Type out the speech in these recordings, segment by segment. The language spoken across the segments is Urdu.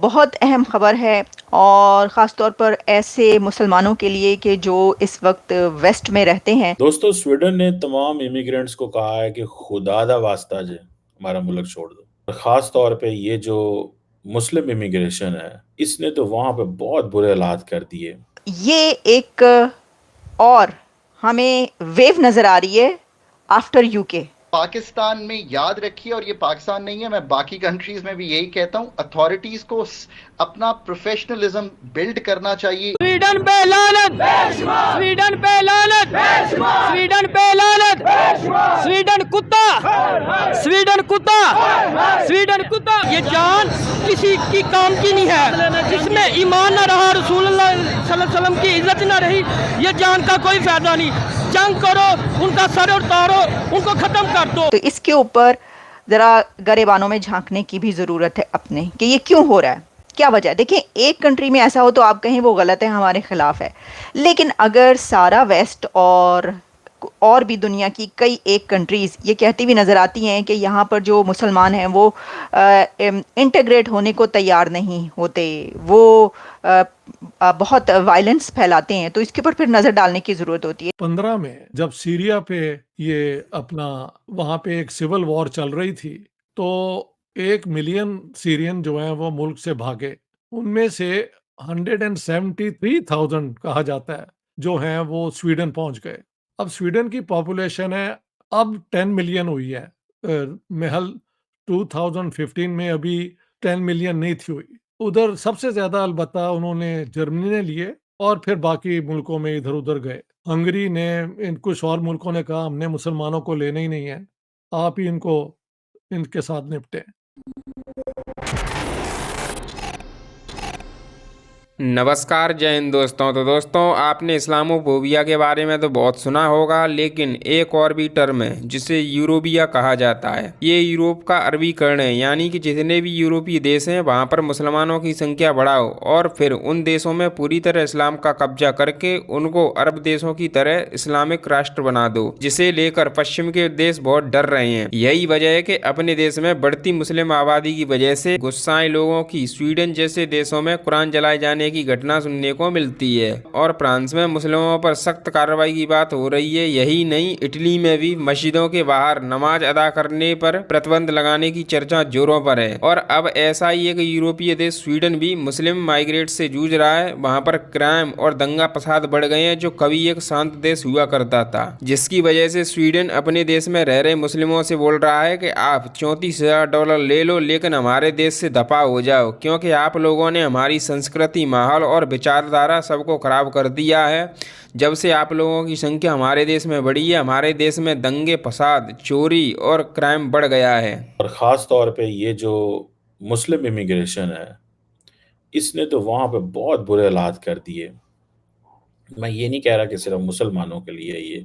بہت اہم خبر ہے اور خاص طور پر ایسے مسلمانوں کے لیے کہ جو اس وقت ویسٹ میں رہتے ہیں۔ دوستو سویڈن نے تمام امیگرینٹس کو کہا ہے کہ خدا دا واسطہ جے ہمارا ملک چھوڑ دو، اور خاص طور پہ یہ جو مسلم امیگریشن ہے اس نے تو وہاں پہ بہت برے حالات کر دیے۔ یہ ایک اور ہمیں ویو نظر آ رہی ہے آفٹر یو کے۔ پاکستان میں یاد رکھیے، اور یہ پاکستان نہیں ہے، میں باقی کنٹریز میں بھی یہی کہتا ہوں، اتھارٹیز کو اپنا پروفیشنلزم بلڈ کرنا چاہیے۔ سویڈن پہ لعنت، سویڈن پہ لعنت، سویڈن پہ لعنت، سویڈن کتا، سویڈن کتا، سویڈن کتا۔ یہ جان کسی کی کام کی نہیں ہے، جس میں ایمان نہ رہا، رسول اللہ صلی اللہ علیہ وسلم کی عزت نہ رہی، یہ جان کا کوئی فائدہ نہیں۔ جنگ کرو، ان کا سر اتارو، ان کو ختم کر دو۔ تو اس کے اوپر ذرا گریبانوں میں جھانکنے کی بھی ضرورت ہے اپنے، کہ یہ کیوں ہو رہا ہے، کیا وجہ ہے۔ دیکھیں ایک کنٹری میں ایسا ہو تو آپ کہیں وہ غلط ہے، ہمارے خلاف ہے، لیکن اگر سارا ویسٹ اور بھی دنیا کی کئی ایک کنٹریز یہ کہتی بھی نظر آتی ہیں کہ یہاں پر جو مسلمان ہیں وہ انٹیگریٹ ہونے کو تیار نہیں ہوتے، وہ بہت وائلنس پھیلاتے ہیں، تو اس کے اوپر پھر نظر ڈالنے کی ضرورت ہوتی ہے۔ 15 میں جب سیریا پہ یہ اپنا وہاں پہ ایک سول وار چل رہی تھی تو 1 ملین سیرین جو ہیں وہ ملک سے بھاگے، ان میں سے 173,000 کہا جاتا ہے جو ہیں وہ سویڈن پہنچ گئے۔ اب سویڈن کی پاپولیشن ہے اب 10 ملین ہوئی ہے، محل 2015 میں ابھی 10 ملین نہیں تھی ہوئی۔ ادھر سب سے زیادہ البتہ انہوں نے جرمنی نے لیے اور پھر باقی ملکوں میں ادھر ادھر گئے۔ ہنگری نے، کچھ اور ملکوں نے کہا ہم نے مسلمانوں کو لینا ہی نہیں ہے، آپ ہی ان کے ساتھ نپٹیں۔ نمسکار، جے ہند دوستوں۔ تو دوستوں آپ نے اسلامو فوبیا کے بارے میں تو بہت سنا ہوگا، لیکن ایک اور بھی ٹرم ہے جسے یوروبیا کہا جاتا ہے۔ یہ یوروپ کا عربی کرن ہے، یعنی کہ جتنے بھی یورپی دیش ہیں وہاں پر مسلمانوں کی سنکھیا بڑھاؤ اور پھر ان دیشوں میں پوری طرح اسلام کا قبضہ کر کے ان کو عرب دیشوں کی طرح اسلامک راشٹر بنا دو، جسے لے کر پشچم کے دیش بہت ڈر رہے ہیں۔ یہی وجہ ہے کہ اپنے دیش میں بڑھتی مسلم آبادی کی وجہ سے غصائے لوگوں کی سویڈن جیسے دیشوں میں قرآن جلائے جانے کی گھٹنا سننے کو ملتی ہے، اور فرانس میں مسلموں پر سخت کارروائی کی بات ہو رہی ہے۔ یہی نہیں، اٹلی میں بھی مسجدوں کے باہر نماز ادا کرنے پر پرتبند لگانے کی چرچا زوروں پر ہے۔ اور اب ایسا ہی ایک یورپی دیش سویڈن بھی مسلم مائیگریٹ سے جوجھ رہا ہے۔ وہاں پر کرائم اور دنگا فساد بڑھ گئے ہیں، جو کبھی ایک شانت دیش ہوا کرتا تھا، جس کی وجہ سے سویڈن اپنے دیش میں رہ رہے مسلموں سے بول رہا ہے کہ آپ $34,000 لے لو لیکن ہمارے دیش سے دفاع ہو جاؤ، کیونکہ آپ لوگوں نے ہماری سنسکرتی، ماحول اور وچاردھارا سب کو خراب کر دیا ہے۔ جب سے آپ لوگوں کی سنکھیا ہمارے دیش میں بڑھی ہے، ہمارے دیش میں دنگے، فساد، چوری اور کرائم بڑھ گیا ہے۔ اور خاص طور پہ یہ جو مسلم امیگریشن ہے اس نے تو وہاں پہ بہت برے حالات کر دیے۔ میں یہ نہیں کہہ رہا کہ صرف مسلمانوں کے لیے یہ،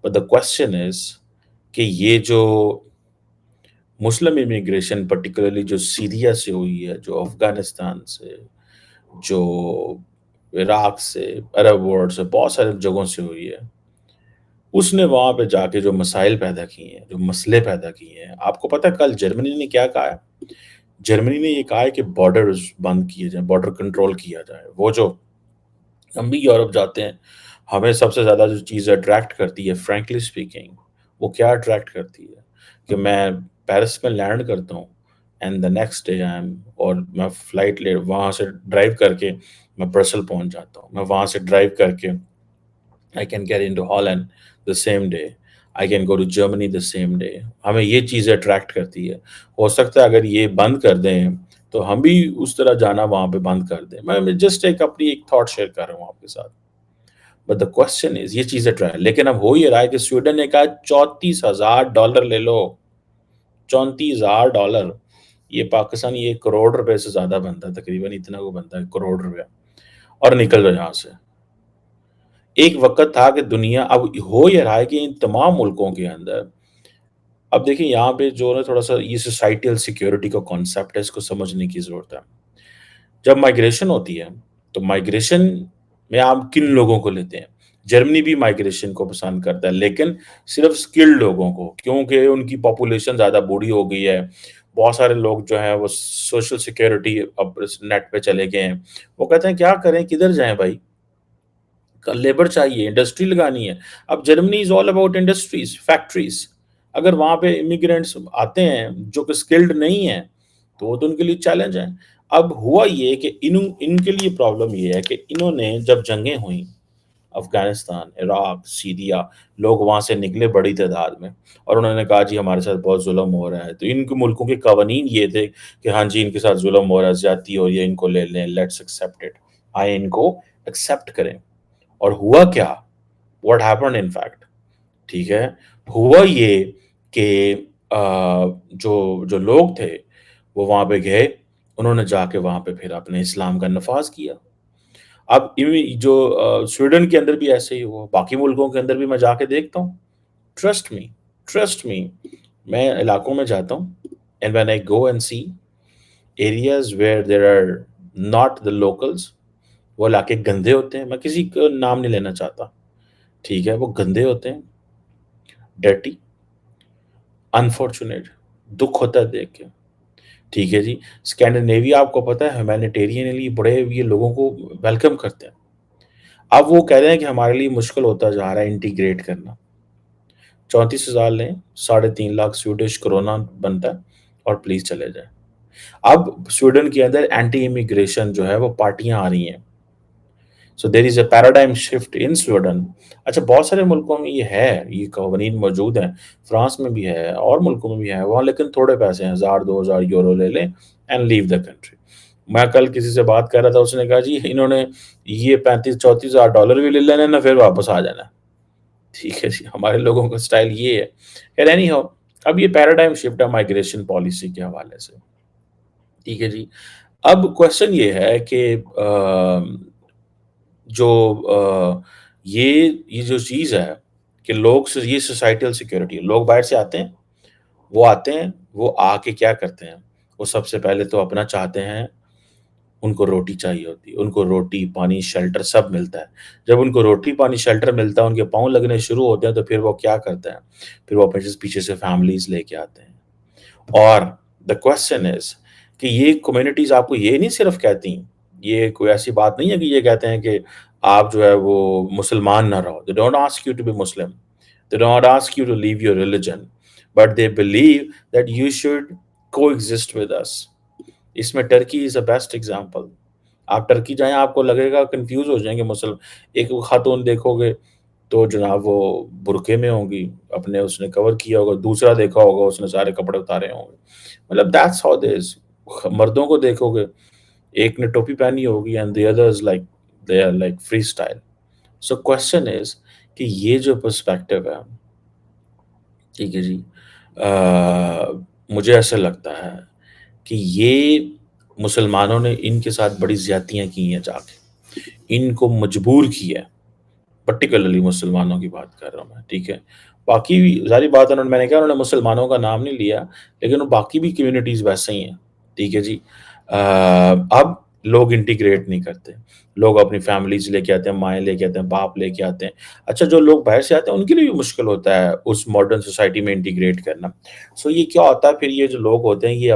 but the question is کہ یہ جو مسلم امیگریشن پرٹیکولرلی جو سیریا سے ہوئی ہے، جو افغانستان سے، جو عراق سے، عرب ورلڈ سے، بہت سارے جگہوں سے ہوئی ہے، اس نے وہاں پہ جا کے جو مسائل پیدا کیے ہیں، جو مسئلے پیدا کیے ہیں۔ آپ کو پتہ ہے کل جرمنی نے کیا کہا ہے؟ جرمنی نے یہ کہا ہے کہ بارڈرز بند کیے جائیں، بارڈر کنٹرول کیا جائے۔ وہ جو ہم بھی یورپ جاتے ہیں، ہمیں سب سے زیادہ جو چیز اٹریکٹ کرتی ہے فرینکلی اسپیکنگ، وہ کیا اٹریکٹ کرتی ہے کہ میں پیرس میں لینڈ کرتا ہوں اینڈ دا نیکسٹ ڈے اور میں فلائٹ لے وہاں سے ڈرائیو کر کے میں برسل پہنچ جاتا ہوں، میں وہاں سے ڈرائیو کر کے I can get into Holland the same day. I can go to Germany the same day. ہمیں یہ چیزیں اٹریکٹ کرتی ہے۔ ہو سکتا ہے اگر یہ بند کر دیں تو ہم بھی اس طرح جانا وہاں پہ بند کر دیں۔ میں جسٹ اپنی ایک تھاٹ شیئر کر رہا ہوں آپ کے ساتھ۔ بٹ دا کوشچن از یہ چیزیں ٹرائی، لیکن اب ہو یہ رہا ہے کہ سویڈن نے کہا $34,000 لے لو۔ $34,000 یہ پاکستانی 1 کروڑ روپے سے زیادہ بنتا ہے، تقریباً اتنا کو بنتا ہے، 1 کروڑ روپے، اور نکل جاؤ یہاں سے۔ ایک وقت تھا کہ دنیا، اب ہو یہ رہا ہے کہ ان تمام ملکوں کے اندر، اب دیکھیں یہاں پہ جو ہے تھوڑا سا یہ سوسائٹل سیکیورٹی کا کانسیپٹ ہے، اس کو سمجھنے کی ضرورت ہے۔ جب مائیگریشن ہوتی ہے تو مائیگریشن میں آپ کن لوگوں کو لیتے ہیں؟ جرمنی بھی مائیگریشن کو پسند کرتا ہے، لیکن صرف سکلڈ لوگوں کو، کیونکہ ان کی پاپولیشن زیادہ بوڑھی ہو گئی ہے، بہت سارے لوگ جو ہیں وہ سوشل سیکیورٹی اب نیٹ پہ چلے گئے ہیں، وہ کہتے ہیں کیا کریں، کدھر جائیں بھائی، لیبر چاہیے، انڈسٹری لگانی ہے۔ اب جرمنی از آل اباؤٹ انڈسٹریز، فیکٹریز۔ اگر وہاں پہ امیگرینٹس آتے ہیں جو کہ اسکلڈ نہیں ہیں تو وہ تو ان کے لیے چیلنج ہے۔ اب ہوا یہ کہ ان کے لیے پرابلم یہ ہے کہ انہوں نے جب جنگیں ہوئیں، افغانستان، عراق، سیریا، لوگ وہاں سے نکلے بڑی تعداد میں، اور انہوں نے کہا جی ہمارے ساتھ بہت ظلم ہو رہا ہے، تو ان کے ملکوں کے قوانین یہ تھے کہ ہاں جی ان کے ساتھ ظلم ہو رہا ہے، زیادتی ہو رہی ہے، ان کو لے لیں، لیٹس ایکسیپٹ اٹ، آئے ان کو ایکسیپٹ کریں۔ اور ہوا کیا، واٹ ہیپن ان فیکٹ، ٹھیک ہے، ہوا یہ کہ جو لوگ تھے وہ وہاں پہ گئے، انہوں نے جا کے وہاں پہ پھر اپنے اسلام کا نفاذ کیا۔ اب جو سویڈن کے اندر بھی ایسے ہی ہوا، باقی ملکوں کے اندر بھی میں جا کے دیکھتا ہوں، ٹرسٹ می، میں علاقوں میں جاتا ہوں، and when I go and see areas where there are not the locals, وہ علاقے گندے ہوتے ہیں، میں کسی کا نام نہیں لینا چاہتا، ٹھیک ہے، وہ گندے ہوتے ہیں، ڈرٹی، انفارچونیٹ، دکھ ہوتا ہے دیکھ کے، ٹھیک ہے جی۔ اسکینڈینیویا آپ کو پتہ ہے ہیومینیٹیرینلی بڑے یہ لوگوں کو ویلکم کرتے ہیں۔ اب وہ کہہ رہے ہیں کہ ہمارے لیے مشکل ہوتا جا رہا ہے انٹیگریٹ کرنا۔ 34,000 لیں، 3.5 لاکھ سویڈش کرونا بنتا ہے، اور پلیز چلے جائیں۔ اب سویڈن کے اندر اینٹی امیگریشن جو ہے وہ پارٹیاں آ رہی ہیں، سو دیر از اے پیراڈائم شفٹ ان سویڈن۔ اچھا بہت سارے ملکوں میں یہ ہے، یہ قوانین موجود ہیں، فرانس میں بھی ہے اور ملکوں میں بھی ہے وہاں، لیکن تھوڑے پیسے ہیں، 1,000-2,000 یورو لے لیں اینڈ لیو دا کنٹری۔ میں کل کسی سے بات کر رہا تھا، اس نے کہا جی انہوں نے یہ 35-34 ڈالر بھی لے لینا نا، پھر واپس آ جانا، ٹھیک ہے جی۔ ہمارے لوگوں کا سٹائل یہ ہے۔ خیر اینی ہاؤ، اب یہ پیراڈائم شفٹ ہے مائگریشن پالیسی کے حوالے سے، ٹھیک ہے جی۔ اب کوشچن یہ ہے کہ جو یہ جو چیز ہے کہ لوگ، یہ سوسائٹل سیکیورٹی، لوگ باہر سے آتے ہیں، وہ آ کے کیا کرتے ہیں، وہ سب سے پہلے تو اپنا چاہتے ہیں، ان کو روٹی چاہیے ہوتی ہے، ان کو روٹی، پانی، شیلٹر سب ملتا ہے۔ جب ان کو روٹی، پانی، شیلٹر ملتا ہے، ان کے پاؤں لگنے شروع ہوتے ہیں، تو پھر وہ کیا کرتے ہیں، پھر وہ پیچھے سے فیملیز لے کے آتے ہیں۔ اور دا کوشچن از کہ یہ کمیونٹیز آپ کو یہ نہیں صرف کہتی، یہ کوئی ایسی بات نہیں ہے کہ یہ کہتے ہیں کہ آپ جو ہے وہ مسلمان نہ رہو، they don't ask you to be Muslim, they don't ask you to leave your religion, but they believe that you should coexist with us۔ اس میں Turkey is a best example. آپ ٹرکی جائیں، آپ کو لگے گا کنفیوز ہو جائیں گے ایک خاتون دیکھو گے تو جناب وہ برقعے میں ہوں گی، اپنے اس نے کور کیا ہوگا، دوسرا دیکھا ہوگا اس نے سارے کپڑے اتارے ہوں گے، مطلب that's how it is۔ مردوں کو دیکھو گے، ایک نے ٹوپی پہنی ہوگی and the others like they are like free style۔ so question is کہ یہ جو پرسپیکٹیو ہے، ٹھیک ہے جی، مجھے ایسا لگتا ہے کہ یہ مسلمانوں نے ان کے ساتھ بڑی زیادتیاں کی ہیں، جا کے ان کو مجبور کیا ہے، پرٹیکولرلی مسلمانوں کی بات کر رہا ہوں میں، ٹھیک ہے۔ باقی بھی ظاہری بات ہے، میں نے کہا انہوں نے مسلمانوں کا نام نہیں لیا، لیکن باقی بھی کمیونٹیز ویسے ہی ہیں، ٹھیک ہے جی۔ اب لوگ انٹیگریٹ نہیں کرتے، لوگ اپنی فیملیز لے کے آتے ہیں، مائیں لے کے آتے ہیں، باپ لے کے آتے ہیں۔ اچھا جو لوگ باہر سے آتے ہیں ان کے لیے بھی مشکل ہوتا ہے اس ماڈرن سوسائٹی میں انٹیگریٹ کرنا۔ سو یہ کیا ہوتا ہے پھر، یہ جو لوگ ہوتے ہیں یہ